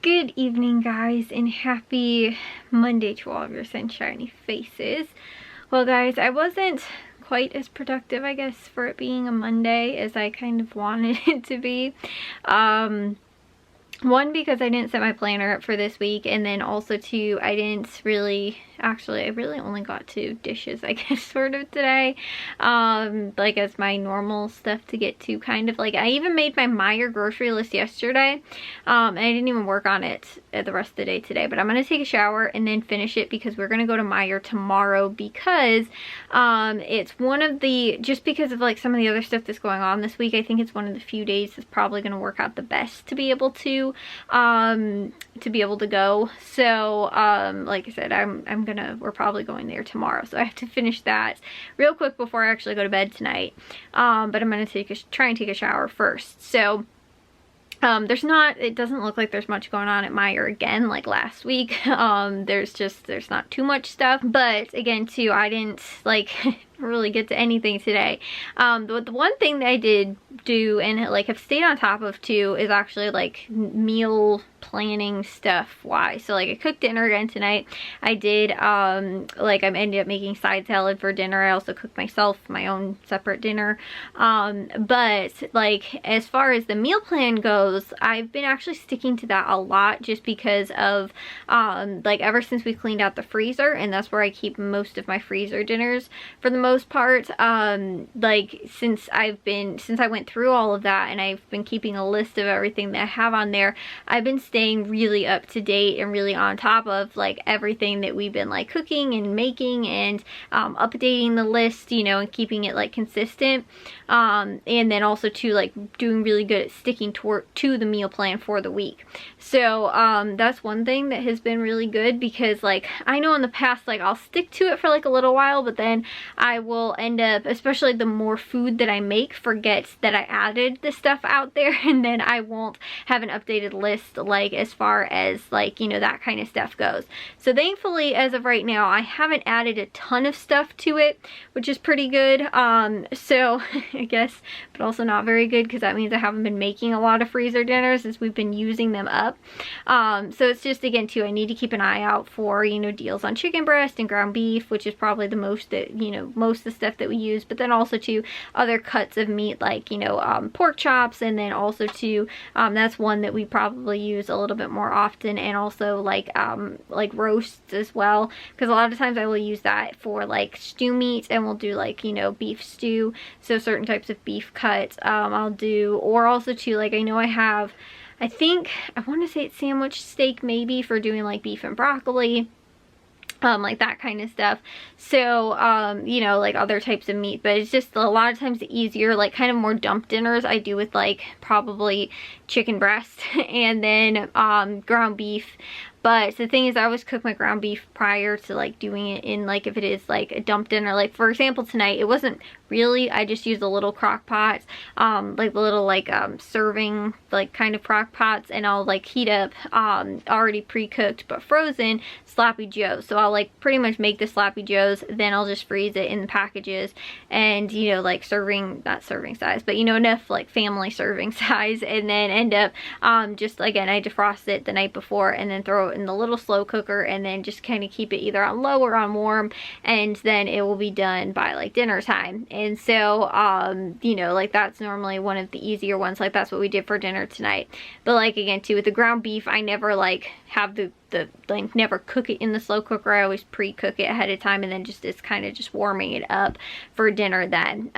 Good evening, guys, and happy Monday to all of your sunshiny faces. Well, guys, I wasn't quite as productive, I guess, for it being a Monday as I kind of wanted it to be. One, because I didn't set my planner up for this week, and then also two, I didn't really, actually, I really only got to dishes, I guess, sort of today, like as my normal stuff to get to, kind of. Like, I even made my Meyer grocery list yesterday, and I didn't even work on it the rest of the day today, but I'm gonna take a shower and then finish it because we're gonna go to Meyer tomorrow, because it's one of the, just because of like some of the other stuff that's going on this week, I think it's one of the few days that's probably gonna work out the best to be able to go. So like I said, we're probably going there tomorrow, so I have to finish that real quick before I actually go to bed tonight. But I'm gonna try and take a shower first. So it doesn't look like there's much going on at Meyer again like last week. There's not too much stuff, but again too, I didn't like really get to anything today. But the one thing that I did do and like have stayed on top of too is actually like meal planning stuff wise. So like I cooked dinner again tonight. I did like I ended up making side salad for dinner. I also cooked myself my own separate dinner. But like as far as the meal plan goes, I've been actually sticking to that a lot, just because of like ever since we cleaned out the freezer, and that's where I keep most of my freezer dinners for the most part. Like since I went through all of that and I've been keeping a list of everything that I have on there, I've been staying really up to date and really on top of like everything that we've been like cooking and making, and updating the list, you know, and keeping it like consistent. And then also too, like doing really good at sticking to the meal plan for the week. So that's one thing that has been really good, because like I know in the past, like I'll stick to it for like a little while, but then I will end up, especially the more food that I make, forget that I added the stuff out there, and then I won't have an updated list like as far as like, you know, that kind of stuff goes. So thankfully as of right now I haven't added a ton of stuff to it, which is pretty good. So I guess, but also not very good, because that means I haven't been making a lot of freezer dinners as we've been using them up. So it's just, again too, I need to keep an eye out for, you know, deals on chicken breast and ground beef, which is probably the most that, you know, most of the stuff that we use, but then also to other cuts of meat, like, you know, pork chops, and then also to that's one that we probably use a little bit more often, and also like roasts as well, because a lot of times I will use that for like stew meat, and we'll do like, you know, beef stew. So certain types of beef cuts I'll do, or also to like, I know I think I want to say it's sandwich steak maybe, for doing like beef and broccoli, like that kind of stuff. So you know, like other types of meat, but it's just a lot of times the easier, like kind of more dump dinners I do with like probably chicken breast and then ground beef. But the thing is, I always cook my ground beef prior to like doing it in, like if it is like a dump dinner. Like for example tonight, it wasn't really, I just used a little crock pot, like the little like serving like kind of crock pots, and I'll like heat up already pre-cooked but frozen sloppy joes. So I'll like pretty much make the sloppy joes, then I'll just freeze it in the packages, and you know, like not serving size, but you know, enough like family serving size, and then end up just, again, I defrost it the night before and then throw it in the little slow cooker, and then just kind of keep it either on low or on warm, and then it will be done by like dinner time. And so you know, like that's normally one of the easier ones. Like that's what we did for dinner tonight. But like again too, with the ground beef, I never like have like never cook it in the slow cooker. I always pre-cook it ahead of time, and then just it's kind of just warming it up for dinner then.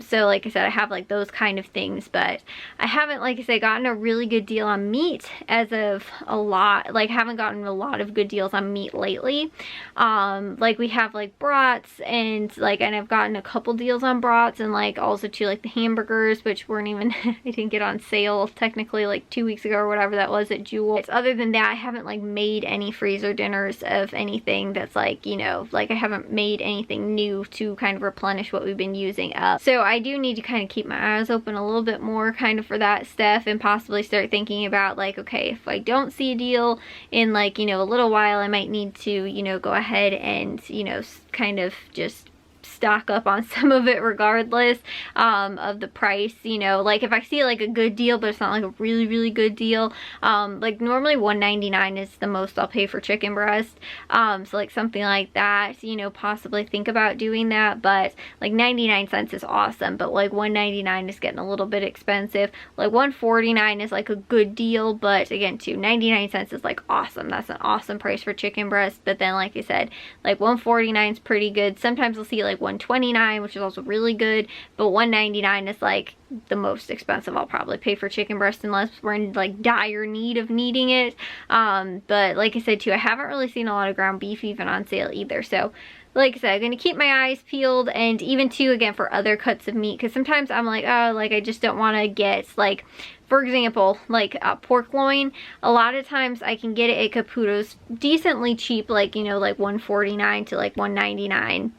So like I said, I have like those kind of things, but I haven't, like I said, gotten a really good deal on meat as of a lot. Like haven't gotten a lot of good deals on meat lately. Like we have like brats, and I've gotten a couple deals on brats, and like also too like the hamburgers, which weren't even I didn't get on sale technically like 2 weeks ago or whatever that was at Jewel. Other than that, I haven't like made any freezer dinners of anything that's like, you know, like I haven't made anything new to kind of replenish what we've been using up. So I do need to kind of keep my eyes open a little bit more kind of for that stuff, and possibly start thinking about like, okay, if I don't see a deal in like, you know, a little while, I might need to, you know, go ahead and, you know, kind of just stock up on some of it regardless of the price. You know, like if I see like a good deal but it's not like a really good deal, like normally $1.99 is the most I'll pay for chicken breast, so like something like that, you know, possibly think about doing that. But like 99 cents is awesome, but like $1.99 is getting a little bit expensive. Like $1.49 is like a good deal, but again too, 99 cents is like awesome. That's an awesome price for chicken breast. But then like I said, like $1.49 is pretty good. Sometimes I'll see like $1.29, which is also really good, but $1.99 is like the most expensive I'll probably pay for chicken breast unless we're in like dire need of needing it. But like I said too, I haven't really seen a lot of ground beef even on sale either. So like I said, I'm going to keep my eyes peeled, and even too, again, for other cuts of meat, because sometimes I'm like, oh, like I just don't want to get, like, for example, like pork loin. A lot of times I can get it at Caputo's decently cheap, like, you know, like $1.49 to like $1.99.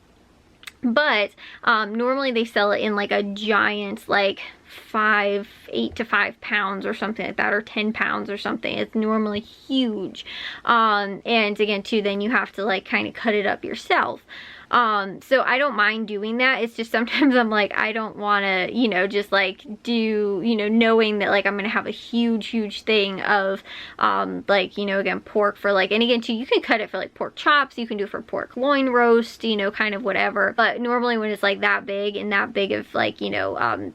But normally they sell it in like a giant, like 8 to 5 pounds or something like that, or 10 pounds or something. It's normally huge. And again too, then you have to like kind of cut it up yourself. So I don't mind doing that. It's just sometimes I'm like, I don't want to, you know, just like do, you know, knowing that like I'm going to have a huge thing of, like, you know, again, pork for like, and again too, you can cut it for like pork chops, you can do it for pork loin roast, you know, kind of whatever. But normally when it's like that big and that big of like, you know,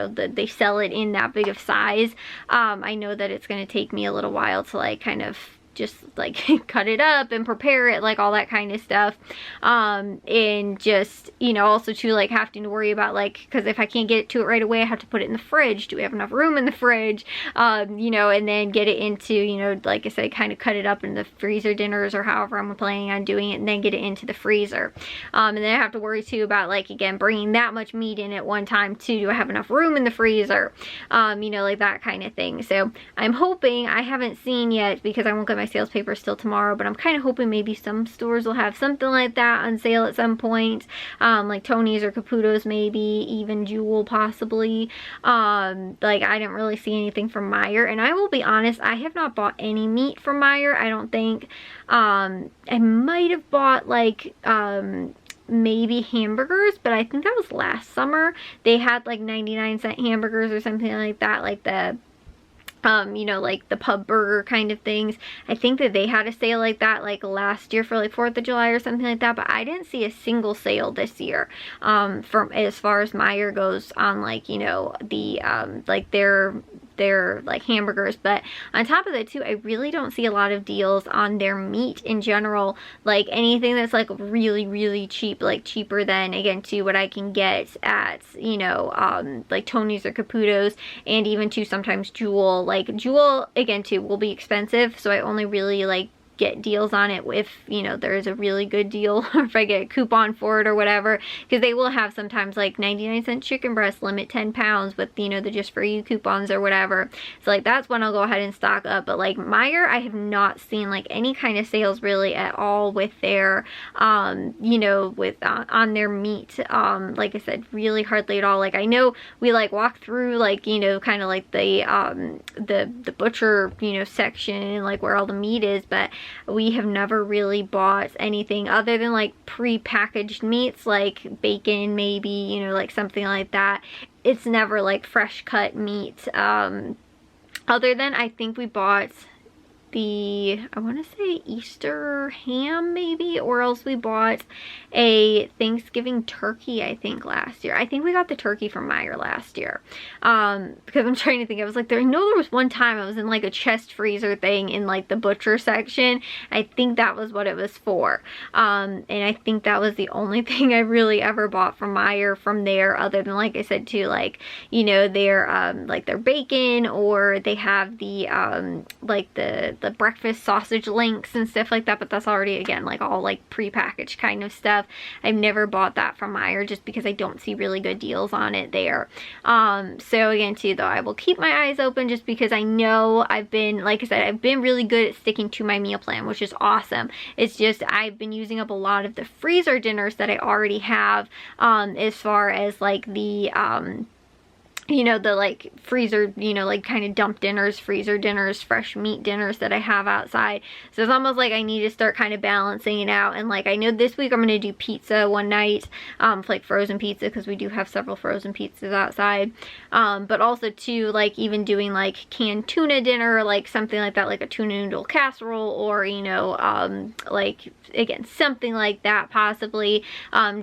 they sell it in that big of size, I know that it's going to take me a little while to like kind of just like cut it up and prepare it, like all that kind of stuff. And just, you know, also too, like having to worry about like, because if I can't get to it right away, I have to put it in the fridge. Do we have enough room in the fridge? You know, and then get it into, you know, like I said, kind of cut it up in the freezer dinners or however I'm planning on doing it, and then get it into the freezer. And then I have to worry too about like, again, bringing that much meat in at one time too. Do I have enough room in the freezer? You know, like that kind of thing. So I'm hoping, I haven't seen yet because I won't get my sales papers till tomorrow, but I'm kind of hoping maybe some stores will have something like that on sale at some point, like Tony's or Caputo's, maybe even Jewel possibly. Like I didn't really see anything from Meijer, and I will be honest, I have not bought any meat from Meijer, I don't think. I might have bought like maybe hamburgers, but I think that was last summer. They had like 99-cent hamburgers or something like that, like the you know, like the pub burger kind of things. I think that they had a sale like that like last year for like 4th of July or something like that, but I didn't see a single sale this year from as far as Meijer goes on, like, you know, the like their like hamburgers. But on top of that too, I really don't see a lot of deals on their meat in general, like anything that's like really cheap, like cheaper than, again too, what I can get at, you know, like Tony's or Caputo's, and even too sometimes Jewel. Like Jewel, again too, will be expensive, so I only really like get deals on it if, you know, there's a really good deal, or if I get a coupon for it or whatever, because they will have sometimes like 99-cent chicken breast, limit 10 pounds with, you know, the just for you coupons or whatever. So like that's when I'll go ahead and stock up. But like Meijer, I have not seen like any kind of sales really at all with their you know, with on their meat. Like I said, really hardly at all. Like I know we like walk through like, you know, kind of like the butcher, you know, section, like where all the meat is, but we have never really bought anything other than like pre-packaged meats, like bacon maybe, you know, like something like that. It's never like fresh cut meat. Other than I think we bought the, I want to say Easter ham maybe, or else we bought a Thanksgiving turkey, I think last year. I think we got the turkey from Meijer last year, because I'm trying to think. I was like, there was one time I was in like a chest freezer thing in like the butcher section. I think that was what it was for, and I think that was the only thing I really ever bought from Meijer from there, other than, like I said too, like, you know, their like their bacon, or they have the like the breakfast sausage links and stuff like that, but that's already, again, like all like pre-packaged kind of stuff. I've never bought that from Meijer just because I don't see really good deals on it there. So again too, though, I will keep my eyes open just because I know I've been, like I said, I've been really good at sticking to my meal plan, which is awesome. It's just I've been using up a lot of the freezer dinners that I already have, as far as like the you know, the like freezer, you know, like kind of dump dinners, freezer dinners, fresh meat dinners that I have outside. So it's almost like I need to start kind of balancing it out. And like I know this week I'm going to do pizza one night, like frozen pizza, because we do have several frozen pizzas outside. But also too, like even doing like canned tuna dinner, like something like that, like a tuna noodle casserole, or you know, like again, something like that possibly,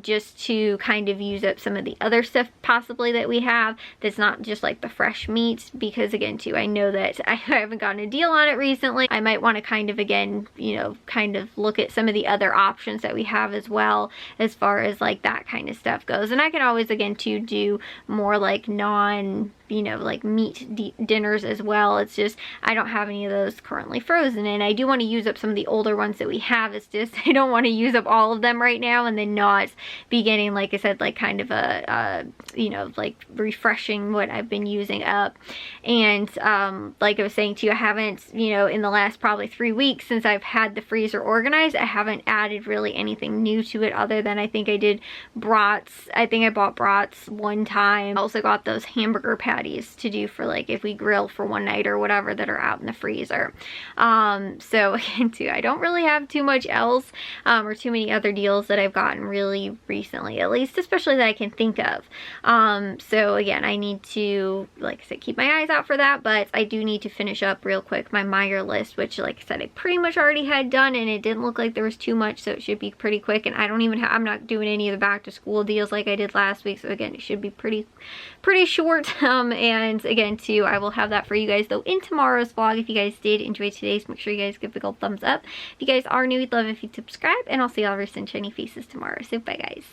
just to kind of use up some of the other stuff possibly that we have that's not just like the fresh meat, because again too, I know that I haven't gotten a deal on it recently. I might want to kind of again, you know, kind of look at some of the other options that we have as well, as far as like that kind of stuff goes. And I can always again too do more like non, you know, like meat dinners as well. It's just I don't have any of those currently frozen, and I do want to use up some of the older ones that we have. It's just I don't want to use up all of them right now and then not be getting, like I said, like kind of a you know, like refreshing what I've been using up. And like I was saying to you, I haven't, you know, in the last probably 3 weeks since I've had the freezer organized, I haven't added really anything new to it, other than I think I did brats. I think I bought brats one time. I also got those hamburger patties to do for like if we grill for one night or whatever, that are out in the freezer. So again too, I don't really have too much else, or too many other deals that I've gotten really recently, at least, especially that I can think of. So again, I need to, like I said, keep my eyes out for that, but I do need to finish up real quick my Meyer list, which like I said, I pretty much already had done, and it didn't look like there was too much, so it should be pretty quick. And I don't even have, I'm not doing any of the back to school deals like I did last week, so again, it should be pretty short. And again too, I will have that for you guys though in tomorrow's vlog. If you guys did enjoy today's, make sure you guys give a gold thumbs up. If you guys are new, we'd love if you subscribe, and I'll see y'all very soon, shiny faces tomorrow. So bye guys.